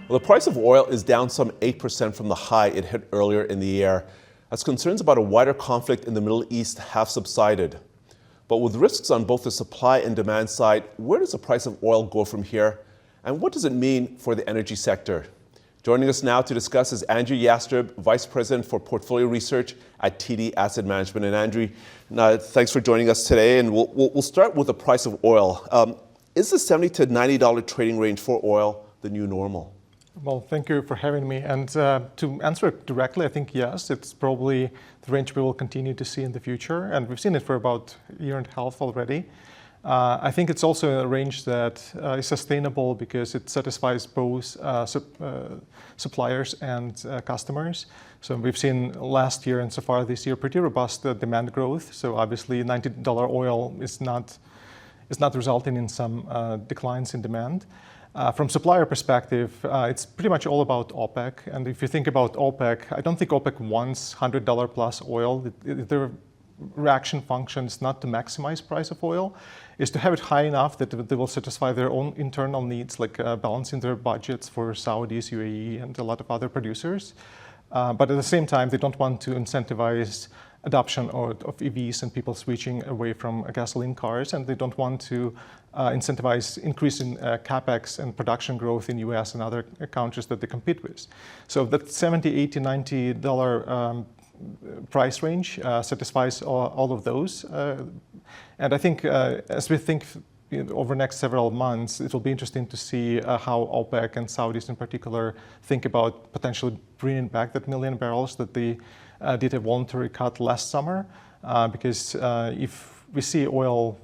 Well, the price of oil is down some 8% from the high it hit earlier in the year, as concerns about a wider conflict in the Middle East have subsided. But with risks on both the supply and demand side, where does the price of oil go from here? And what does it mean for the energy sector? Joining us now to discuss is Andrew Yastreb, Vice President for Portfolio Research at TD Asset Management. And Andrew, thanks for joining us today. And we'll start with the price of oil. Is the $70 to $90 trading range for oil the new normal? Well, thank you for having me. And to answer it directly, I think yes, it's probably the range we will continue to see in the future. And we've seen it for about a year and a half already. I think it's also a range that is sustainable because it satisfies both suppliers and customers. So we've seen last year and so far this year pretty robust demand growth. So obviously $90 oil is not resulting in some declines in demand. From supplier perspective, it's pretty much all about OPEC. And if you think about OPEC, I don't think OPEC wants $100 plus oil. Their reaction function is not to maximize price of oil, is to have it high enough that they will satisfy their own internal needs, like balancing their budgets for Saudis, UAE, and a lot of other producers. But at the same time, they don't want to incentivize adoption of EVs and people switching away from gasoline cars, and they don't want to incentivize increase in capex and production growth in US and other countries that they compete with. So that $70, $80, $90 price range satisfies all of those. And I think as we think over the next several months, it will be interesting to see how OPEC and Saudis in particular think about potentially bringing back that million barrels that they did a voluntary cut last summer. Because if we see oil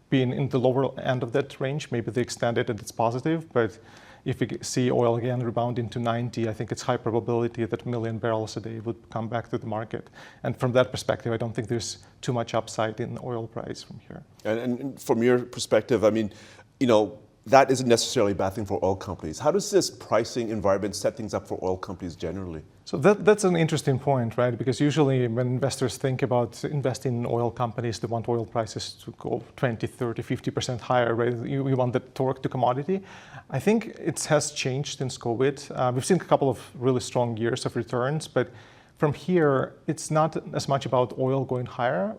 being in the lower end of that range, maybe they extend it and it's positive. But if we see oil again rebounding to 90, I think it's high probability that 1 million barrels a day would come back to the market. And from that perspective, I don't think there's too much upside in the oil price from here. And from your perspective, I mean, that isn't necessarily a bad thing for oil companies. How does this pricing environment set things up for oil companies generally? So that's an interesting point, right? Because usually when investors think about investing in oil companies, they want oil prices to go 20, 30, 50% higher, right? You want the torque to commodity. I think it has changed since COVID. We've seen a couple of really strong years of returns, but from here, it's not as much about oil going higher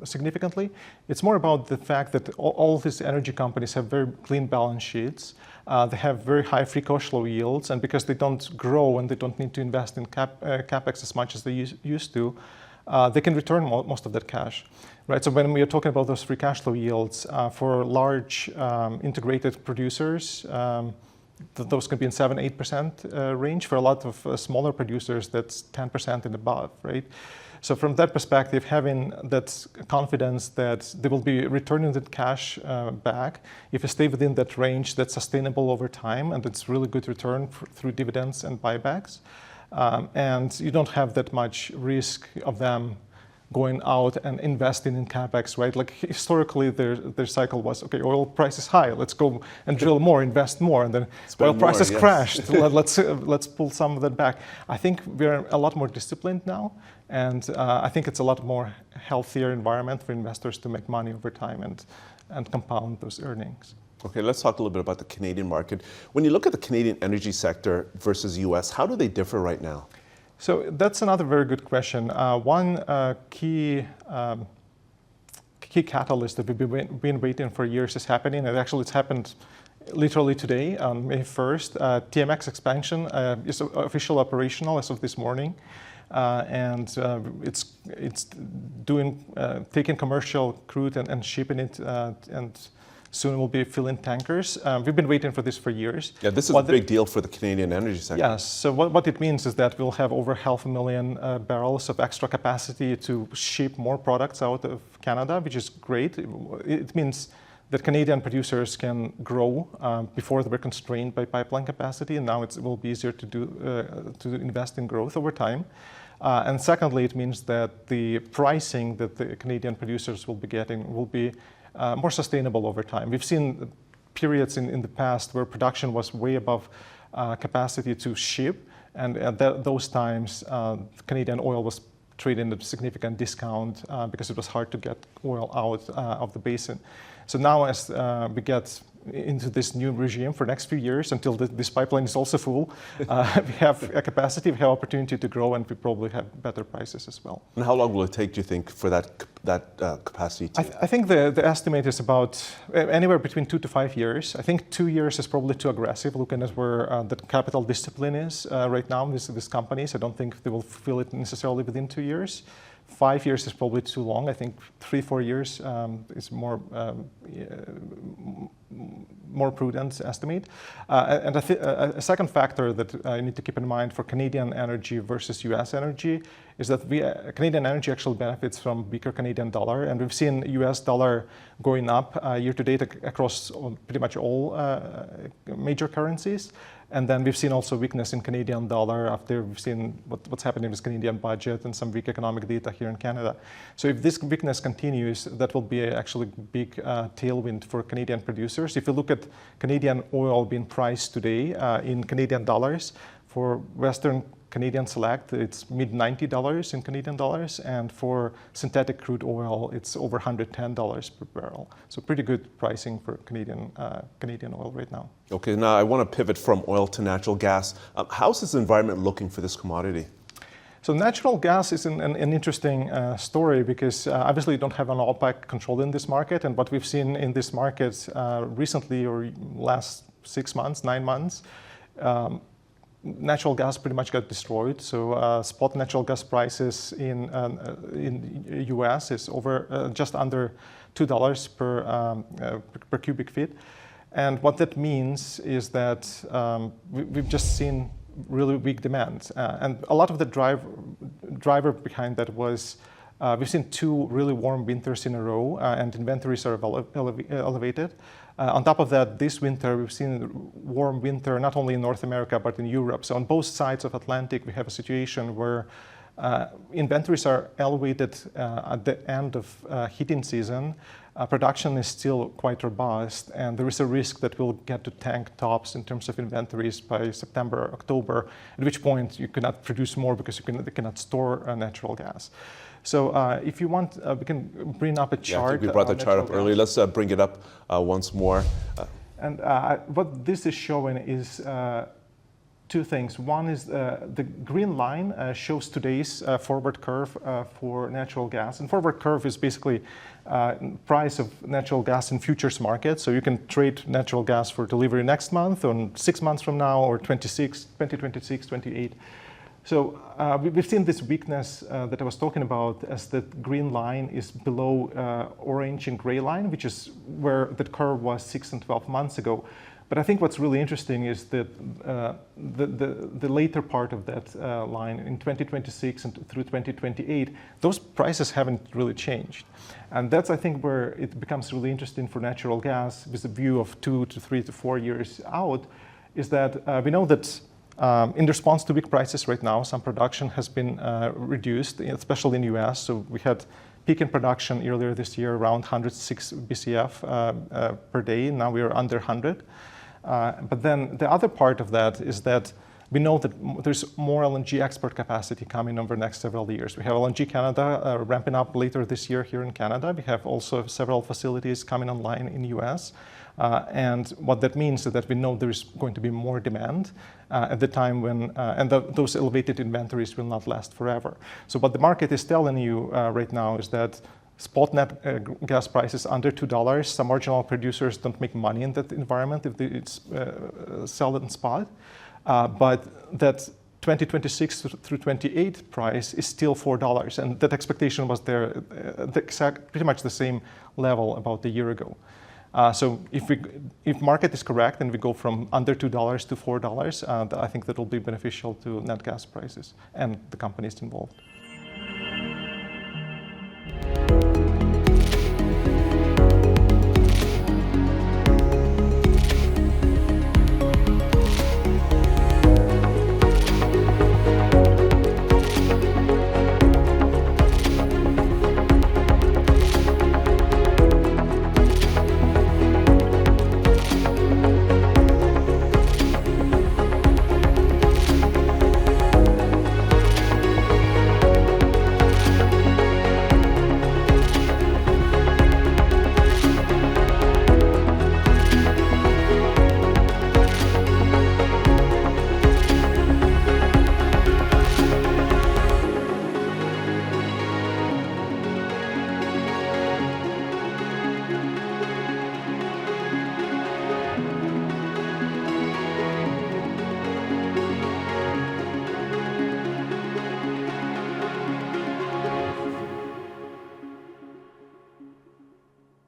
significantly. It's more about the fact that all these energy companies have very clean balance sheets. They have very high free cash flow yields, and because they don't grow and they don't need to invest in capex as much as they used to, they can return most of that cash, right? So when we are talking about those free cash flow yields for large integrated producers, those can be in 7-8% range. For a lot of smaller producers, that's 10% and above, right? So from that perspective, having that confidence that they will be returning that cash back, if you stay within that range, that's sustainable over time, and it's really good return through dividends and buybacks. And you don't have that much risk of them going out and investing in capex, right? Like historically, their cycle was, okay, oil price is high, let's go and drill more, invest more, and then oil prices crashed. Let's pull some of that back. I think we're a lot more disciplined now, and I think it's a lot more healthier environment for investors to make money over time and compound those earnings. Okay, let's talk a little bit about the Canadian market. When you look at the Canadian energy sector versus US, how do they differ right now? So that's another very good question. One key catalyst that we've been waiting for years is happening, and actually it's happened literally today on May 1st. TMX expansion is officially operational as of this morning, and it's taking commercial crude and shipping it, and soon we'll be filling tankers. We've been waiting for this for years. Yeah, this is a big deal for the Canadian energy sector. Yes, so what it means is that we'll have over 500,000 barrels of extra capacity to ship more products out of Canada, which is great. It means that Canadian producers can grow. Before they were constrained by pipeline capacity, and now it will be easier to invest in growth over time. And secondly, it means that the pricing that the Canadian producers will be getting will be more sustainable over time. We've seen periods in the past where production was way above capacity to ship, and at those times, Canadian oil was traded at a significant discount because it was hard to get oil out of the basin. So now as we get into this new regime for the next few years until this pipeline is also full. We have a capacity, we have opportunity to grow, and we probably have better prices as well. And how long will it take, do you think, for that capacity to? I think the estimate is about anywhere between 2 to 5 years. I think 2 years is probably too aggressive, looking at where the capital discipline is right now with these companies. I don't think they will fulfill it necessarily within 2 years. 5 years is probably too long. I think 3-4 years is more prudent estimate. And a second factor that you need to keep in mind for Canadian energy versus US energy is that Canadian energy actually benefits from weaker Canadian dollar, and we've seen US dollar going up year to date across pretty much all major currencies. And then we've seen also weakness in Canadian dollar after we've seen what's happening with Canadian budget and some weak economic data here in Canada. So if this weakness continues, that will be actually a big tailwind for Canadian producers. If you look at Canadian oil being priced today in Canadian dollars, for Western Canadian Select, it's mid $90 in Canadian dollars, and for synthetic crude oil, it's over $110 per barrel. So pretty good pricing for Canadian oil right now. Okay, now I want to pivot from oil to natural gas. How's this environment looking for this commodity? So natural gas is an interesting story because obviously you don't have an OPEC control in this market, and what we've seen in this market recently or last 6 months, 9 months, natural gas pretty much got destroyed. So spot natural gas prices in US is over just under $2 per cubic feet. And what that means is that we've just seen really weak demand. And a lot of the driver behind that was we've seen 2 really warm winters in a row, and inventories are elevated. On top of that, this winter, we've seen a warm winter, not only in North America, but in Europe. So on both sides of Atlantic, we have a situation where inventories are elevated at the end of heating season. Production is still quite robust, and there is a risk that we'll get to tank tops in terms of inventories by September, October, at which point you cannot produce more because you cannot store natural gas. So if you want, we can bring up a chart. Yeah, I think we brought the chart up earlier. Let's bring it up once more. And what this is showing is 2 things. One is the green line shows today's forward curve for natural gas. And forward curve is basically price of natural gas in futures market. So you can trade natural gas for delivery next month, or 6 months from now, or 2026, 28. So we've seen this weakness that I was talking about as the green line is below orange and gray line, which is where the curve was 6 and 12 months ago. But I think what's really interesting is that the later part of that line in 2026 and through 2028, those prices haven't really changed. And that's, I think, where it becomes really interesting for natural gas with a view of 2 to 3 to 4 years out, is that we know that in response to weak prices right now, some production has been reduced, especially in the US. So we had peak in production earlier this year around 106 BCF per day. Now we are under 100. But then the other part of that is that we know that there's more LNG export capacity coming over the next several years. We have LNG Canada ramping up later this year here in Canada. We have also several facilities coming online in the US. And what that means is that we know there's going to be more demand at the time when, those elevated inventories will not last forever. So what the market is telling you right now is that spot net gas prices under $2. Some marginal producers don't make money in that environment if they sell it in spot. But that 2026 through 28 price is still $4. And that expectation was there, pretty much the same level about a year ago. So if market is correct and we go from under $2 to $4, I think that will be beneficial to net gas prices and the companies involved.